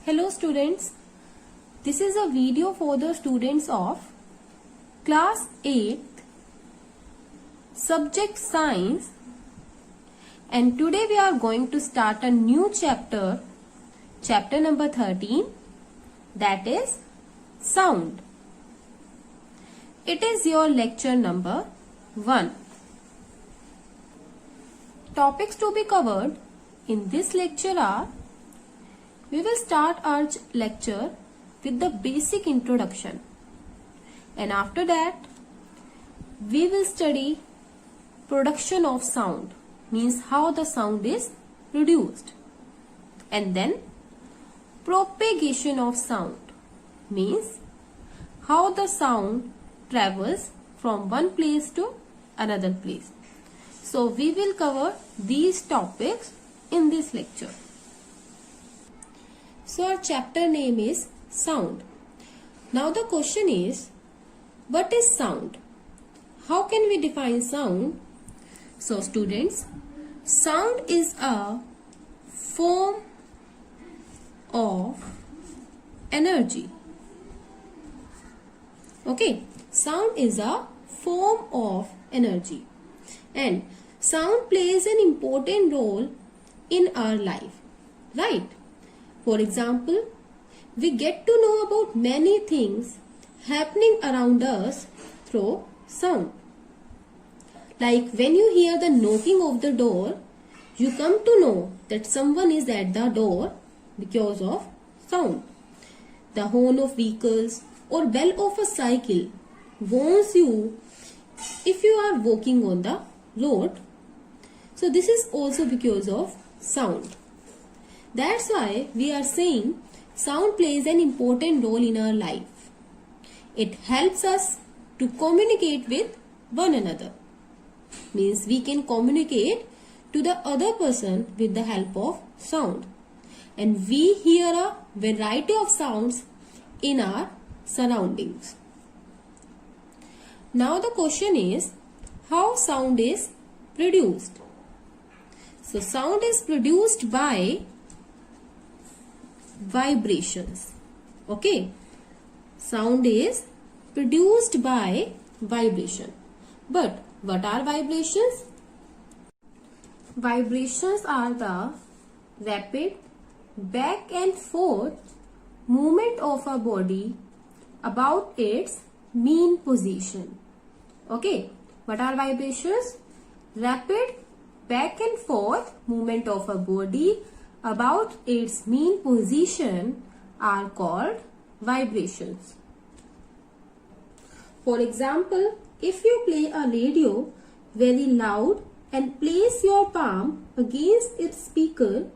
Hello students, this is a video for the students of class 8 subject science, and today we are going to start a new chapter number 13, that is sound. It is your lecture number 1. Topics to be covered in this lecture are: we will start our lecture with the basic introduction, and after that we will study production of sound, means how the sound is produced, and then propagation of sound, means how the sound travels from one place to another place. So we will cover these topics in this lecture. So our chapter name is sound. Now the question is, what is sound? How can we define sound? So students, sound is a form of energy. Okay, sound is a form of energy, and sound plays an important role in our life, right? For example, we get to know about many things happening around us through sound. Like when you hear the knocking of the door, you come to know that someone is at the door because of sound. The horn of vehicles or bell of a cycle warns you if you are walking on the road. So this is also because of sound. That's why we are saying sound plays an important role in our life. It helps us to communicate with one another. Means we can communicate to the other person with the help of sound. And we hear a variety of sounds in our surroundings. Now the question is, how sound is produced? So sound is produced by vibrations. Okay, sound is produced by vibration. But what are vibrations? Vibrations are the rapid back and forth movement of a body about its mean position. Okay, what are vibrations? Rapid back and forth movement of a body about its mean position are called vibrations. For example, if you play a radio very loud and place your palm against its speaker,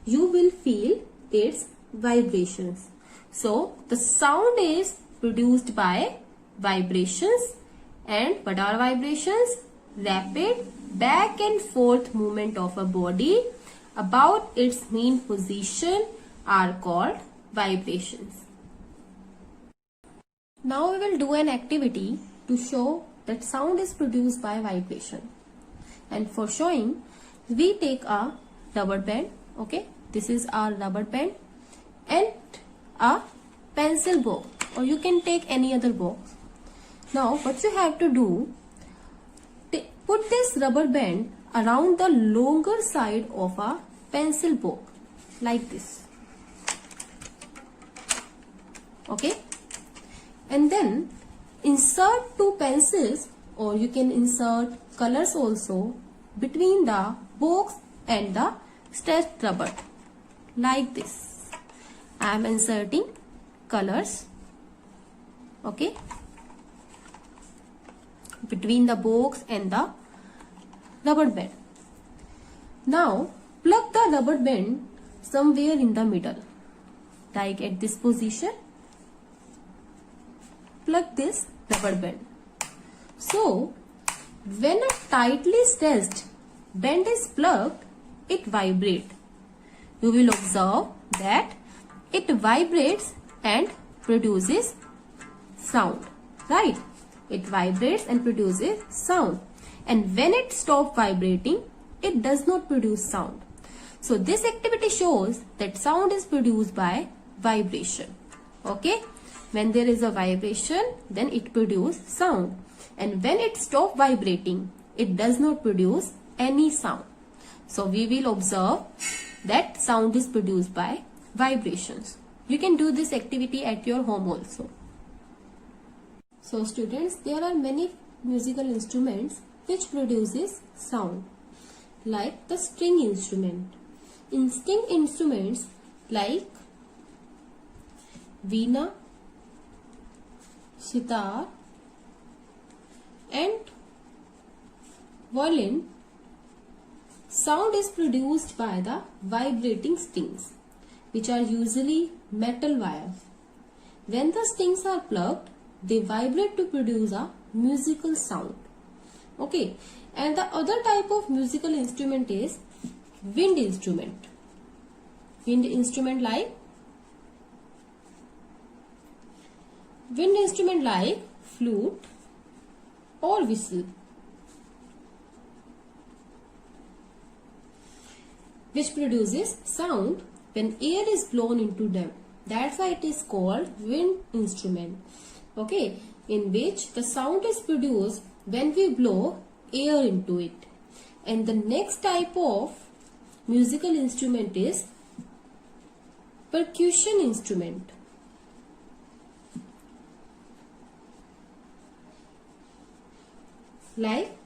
you will feel its vibrations. So the sound is produced by vibrations. And what are vibrations? Rapid back and forth movement of a body about its mean position are called vibrations. Now we will do an activity to show that sound is produced by vibration. And for showing, we take a rubber band. Okay, this is our rubber band and a pencil box, or you can take any other box. Now what you have to do, put this rubber band around the longer side of a pencil box like this. Okay, and then insert two pencils, or you can insert colors also, between the box and the stretched rubber like this. I am inserting colors, okay, between the box and the rubber band. Now plug the rubber band somewhere in the middle, like at this position. Plug this rubber band. So when a tightly stretched band is plugged, it vibrates. You will observe that it vibrates and produces sound, right? It vibrates and produces sound. And when it stops vibrating, it does not produce sound. So this activity shows that sound is produced by vibration. Okay, when there is a vibration, then it produces sound, and when it stops vibrating, it does not produce any sound. So we will observe that sound is produced by vibrations. You can do this activity at your home also. So students, there are many musical instruments which produces sound, like the string instrument. In string instruments like veena, sitar and violin, sound is produced by the vibrating strings, which are usually metal wires. When the strings are plucked, they vibrate to produce a musical sound. Okay, and the other type of musical instrument is wind instrument. Wind instrument like flute or whistle, which produces sound when air is blown into them. That's why it is called wind instrument. Okay, in which the sound is produced when we blow air into it. And the next type of musical instrument is percussion instrument. Like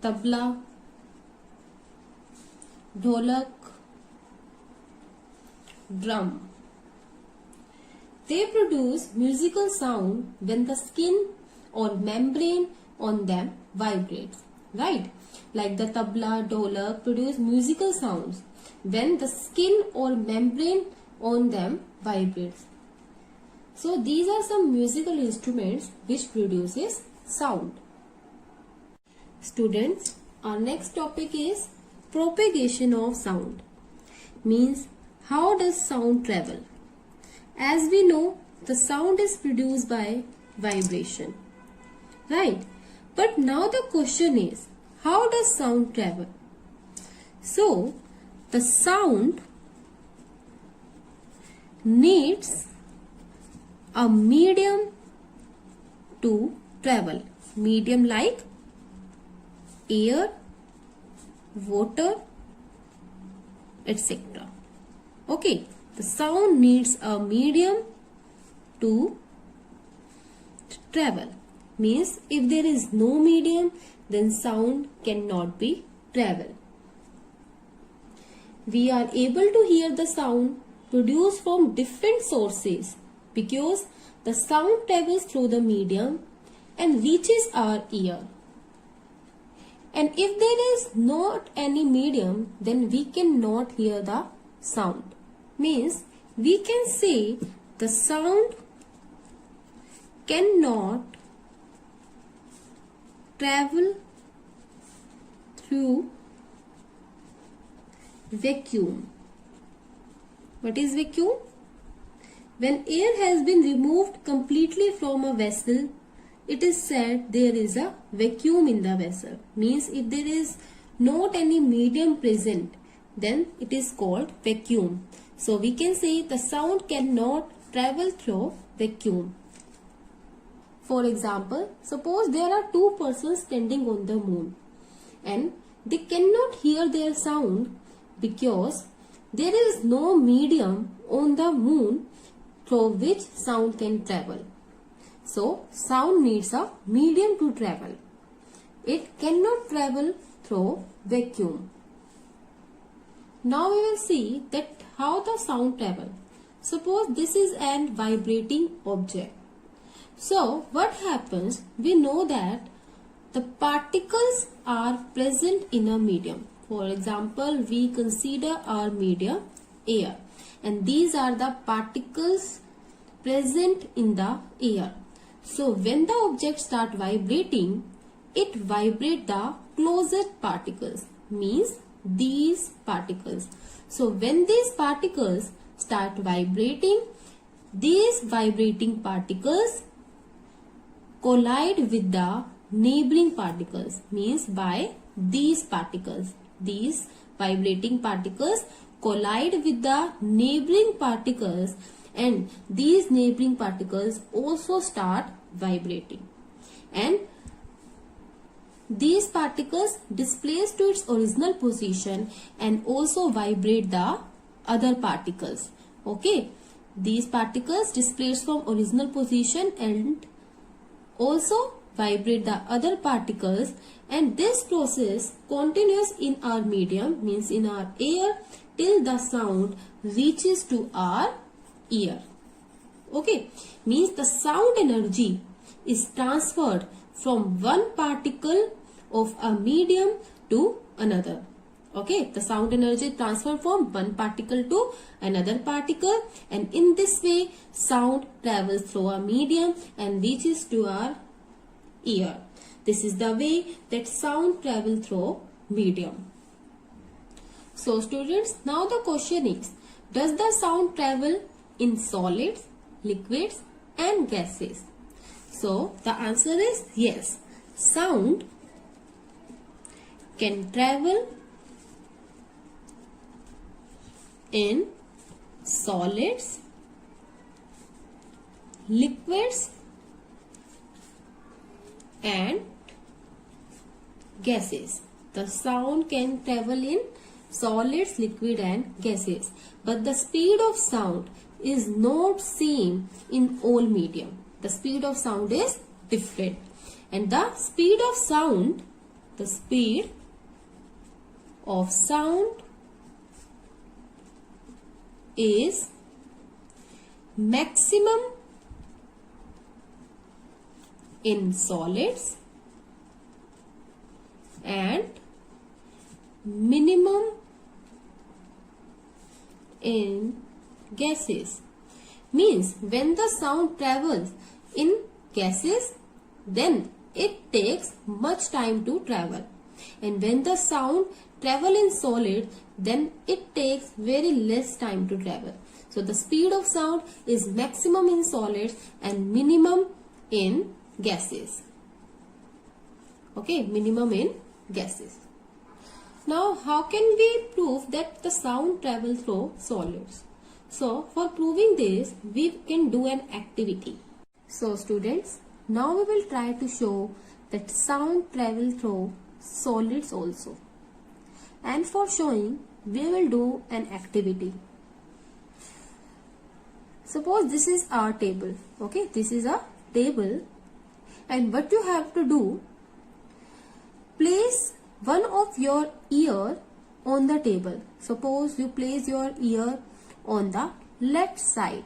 tabla, dholak, drum. They produce musical sound when the skin or membrane on them vibrates, right? Like the tabla, dholak produce musical sounds when the skin or membrane on them vibrates. So these are some musical instruments which produces sound. Students, our next topic is propagation of sound. Means, how does sound travel? As we know, the sound is produced by vibration, right? But now the question is, how does sound travel? So, the sound needs a medium to travel. Medium like air, water, etc. Okay, the sound needs a medium to travel. Means if there is no medium, then sound cannot be travel. We are able to hear the sound produced from different sources because the sound travels through the medium and reaches our ear. And if there is not any medium, then we cannot hear the sound. Means we can say the sound cannot travel through vacuum. What is vacuum? When air has been removed completely from a vessel, it is said there is a vacuum in the vessel. Means if there is not any medium present, then it is called vacuum. So we can say the sound cannot travel through vacuum. For example, suppose there are two persons standing on the moon and they cannot hear their sound because there is no medium on the moon through which sound can travel. So, sound needs a medium to travel. It cannot travel through vacuum. Now we will see that how the sound travels. Suppose this is an vibrating object. So, what happens? We know that the particles are present in a medium. For example, we consider our medium air. And these are the particles present in the air. So when the object starts vibrating, it vibrates the closest particles, means these particles. So when these particles start vibrating, these vibrating particles collide with the neighboring particles, means by these particles. These vibrating particles collide with the neighboring particles, and these neighboring particles also start vibrating, and these particles displace to its original position and also vibrate the other particles. Okay, these particles displace from original position and also vibrate the other particles, and this process continues in our medium, means in our air, till the sound reaches to our ear. Okay, means the sound energy is transferred from one particle of a medium to another. Okay, the sound energy transferred from one particle to another particle, and in this way sound travels through a medium and reaches to our ear. This is the way that sound travels through medium. So students, now the question is, does the sound travel in solids, liquids and gases? So the answer is yes. Sound can travel in solids, liquids and gases. The sound can travel in solids, liquid and gases, but the speed of sound is not same in all medium. The speed of sound is different, and the speed of sound is maximum in solids and minimum in gases. Means when the sound travels in gases, then it takes much time to travel, and when the sound travel in solid, then it takes very less time to travel. So the speed of sound is maximum in solids and minimum in gases. Okay, minimum in gases. Now how can we prove that the sound travels through solids? So for proving this, we can do an activity. So students, now we will try to show that sound travels through solids also. And for showing, we will do an activity. Suppose this is our table. Okay, this is a table, and what you have to do, place one of your ear on the table. Suppose you place your ear on the left side,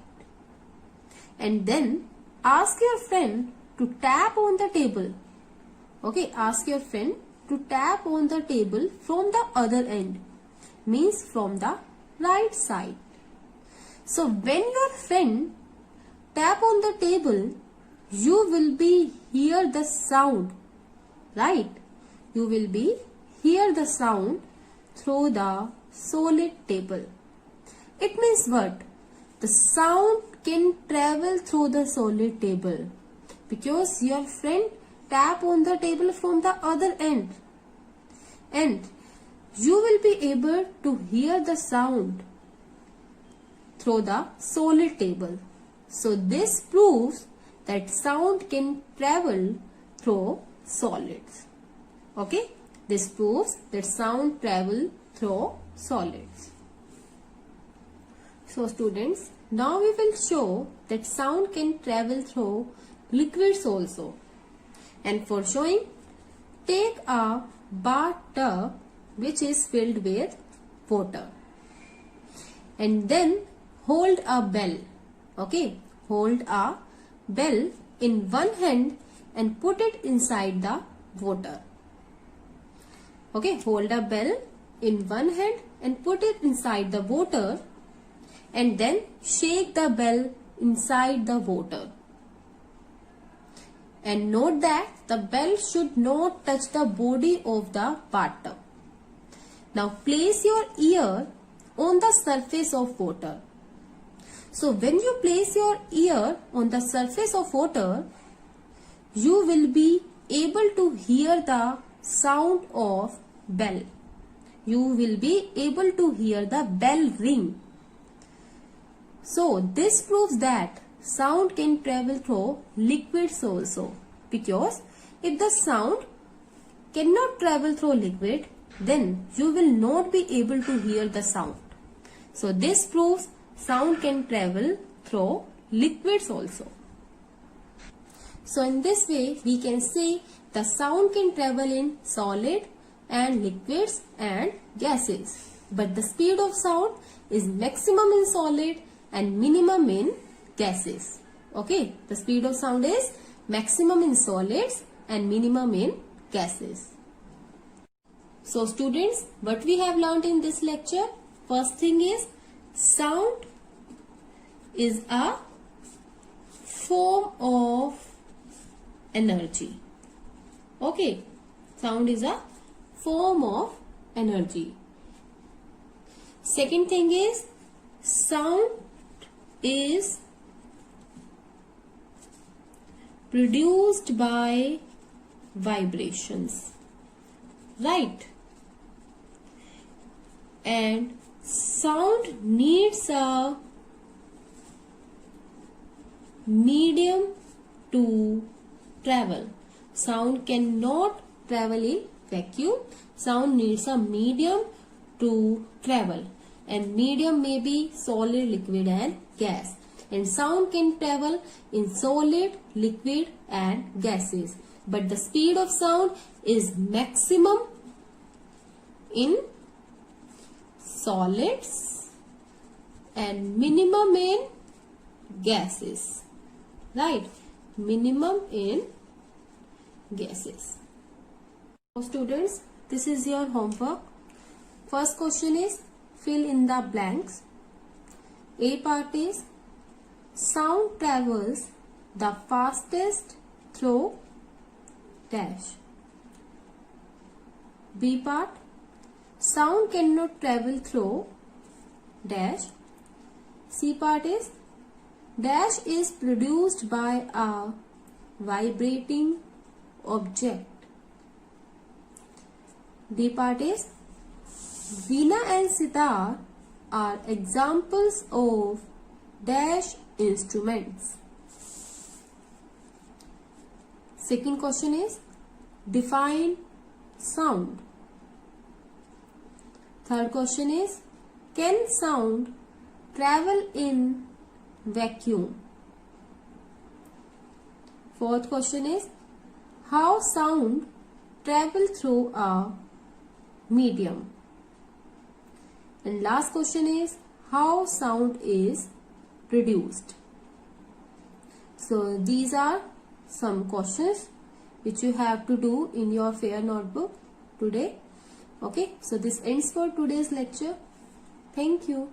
and then ask your friend to tap on the table. Okay, ask your friend to tap on the table from the other end, means from the right side. So when your friend tap on the table, you will be hear the sound, right? You will be hear the sound through the solid table. It means what? The sound can travel through the solid table because your friend tap on the table from the other end, and you will be able to hear the sound through the solid table. So this proves that sound can travel through solids. Okay, this proves that sound travel through solids. So students, now we will show that sound can travel through liquids also. And for showing, take a bathtub which is filled with water, and then hold a bell. Okay, hold a bell in one hand and put it inside the water. Okay, hold a bell in one hand and put it inside the water, and then shake the bell inside the water. And note that the bell should not touch the body of the bathtub. Now place your ear on the surface of water. So when you place your ear on the surface of water, you will be able to hear the sound of bell. you will be able to hear the bell ring. So this proves that sound can travel through liquids also, because if the sound cannot travel through liquid, then you will not be able to hear the sound. So this proves sound can travel through liquids also. So in this way we can say the sound can travel in solid and liquids and gases. But the speed of sound is maximum in solid and minimum in gases. Okay, the speed of sound is maximum in solids and minimum in gases. So students, what we have learned in this lecture? First thing is, sound is a form of energy. Okay, sound is a form of energy. Second thing is, sound is produced by vibrations, right? And sound needs a medium to travel. Sound cannot travel in vacuum. Sound needs a medium to travel, and medium may be solid, liquid and gas. And sound can travel in solid, liquid and gases. But the speed of sound is maximum in solids and minimum in gases, right? Minimum in gases. So students, this is your homework. First question is, fill in the blanks. A part is, sound travels the fastest through dash. B part, sound cannot travel through dash. C part is, dash is produced by a vibrating object. D part is, Veena and sitar are examples of dash instruments. Second question is, define sound. Third question is, can sound travel in vacuum? Fourth question is, how sound travel through a medium? And last question is, how sound is produced? So these are some questions which you have to do in your fair notebook today. Okay, so this ends for today's lecture. Thank you.